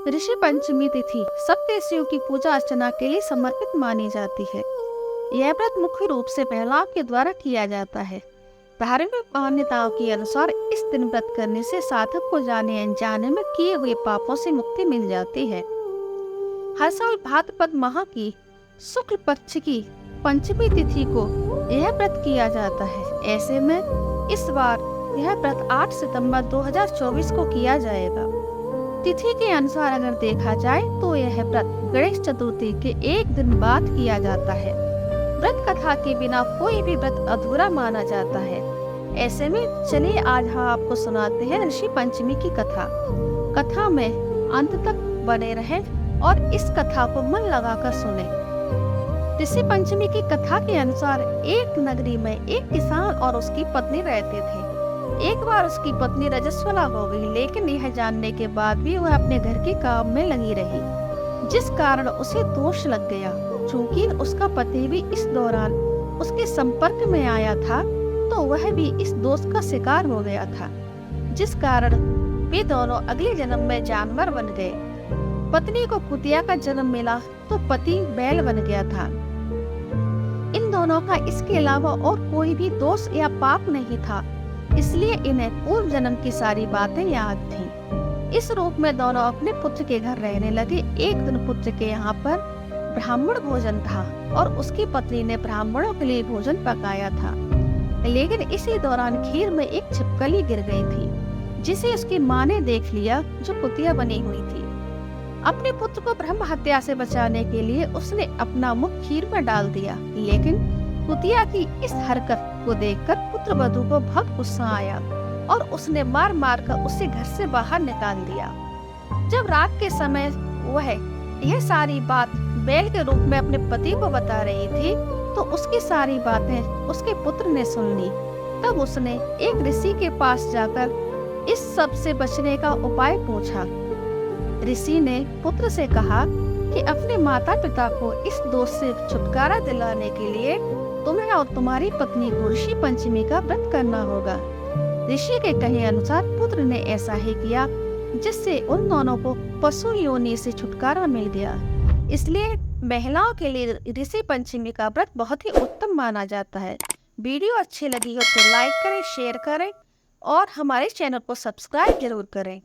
ऋषि पंचमी तिथि सप्तऋषियों की पूजा अर्चना के लिए समर्पित मानी जाती है। यह व्रत मुख्य रूप से महिलाओं के द्वारा किया जाता है। धार्मिक मान्यताओं के अनुसार इस दिन व्रत करने से साधक को जाने अनजाने में किए हुए पापों से मुक्ति मिल जाती है। हर साल भाद्रपद माह की शुक्ल पक्ष की पंचमी तिथि को यह व्रत किया जाता है। ऐसे में इस बार यह व्रत 8 सितंबर 2024 को किया जाएगा। तिथि के अनुसार अगर देखा जाए तो यह व्रत गणेश चतुर्थी के एक दिन बाद किया जाता है। व्रत कथा के बिना कोई भी व्रत अधूरा माना जाता है। ऐसे में चलिए आज हम आपको सुनाते हैं ऋषि पंचमी की कथा। कथा में अंत तक बने रहें और इस कथा को मन लगाकर सुने। ऋषि पंचमी की कथा के अनुसार एक नगरी में एक किसान और उसकी पत्नी रहते थे। एक बार उसकी पत्नी रजस्वला हो गई, लेकिन यह जानने के बाद भी वह अपने घर के काम में लगी रही, जिस कारण उसे दोष लग गया। चूंकि उसका पति भी इस दौरान उसके संपर्क में आया था, तो वह भी इस दोष का शिकार हो गया था, जिस कारण वे दोनों अगले जन्म में जानवर बन गए। पत्नी को कुतिया का जन्म मिला तो पति बैल बन गया था। इन दोनों का इसके अलावा और कोई भी दोष या पाप नहीं था, इसलिए इन्हें पूर्व जन्म की सारी बातें याद थीं। इस रूप में दोनों अपने पुत्र के घर रहने लगे। एक दिन पुत्र के यहाँ पर ब्राह्मण भोजन था और उसकी पत्नी ने ब्राह्मणों के लिए भोजन पकाया था, लेकिन इसी दौरान खीर में एक छिपकली गिर गई थी, जिसे उसकी माँ ने देख लिया, जो कुतिया बनी हुई थी। अपने पुत्र को ब्रह्म हत्या से बचाने के लिए उसने अपना मुख खीर में डाल दिया, लेकिन कुतिया की इस हरकत को देखकर पुत्र वधू को बहुत गुस्सा आया और उसने मार मार कर उसे घर से बाहर निकाल दिया। जब रात के समय वह यह सारी बात बैल के रूप में अपने पति को बता रही थी, तो उसकी सारी बातें उसके पुत्र ने सुन ली। तब उसने एक ऋषि के पास जाकर इस सब से बचने का उपाय पूछा। ऋषि ने पुत्र से कहा कि अपने माता पिता को इस दोष से छुटकारा दिलाने के लिए तुम्हें और तुम्हारी पत्नी को ऋषि पंचमी का व्रत करना होगा। ऋषि के कहे अनुसार पुत्र ने ऐसा ही किया, जिससे उन दोनों को पशु योनि से छुटकारा मिल गया। इसलिए महिलाओं के लिए ऋषि पंचमी का व्रत बहुत ही उत्तम माना जाता है। वीडियो अच्छी लगी हो तो लाइक करें, शेयर करें और हमारे चैनल को सब्सक्राइब जरूर करें।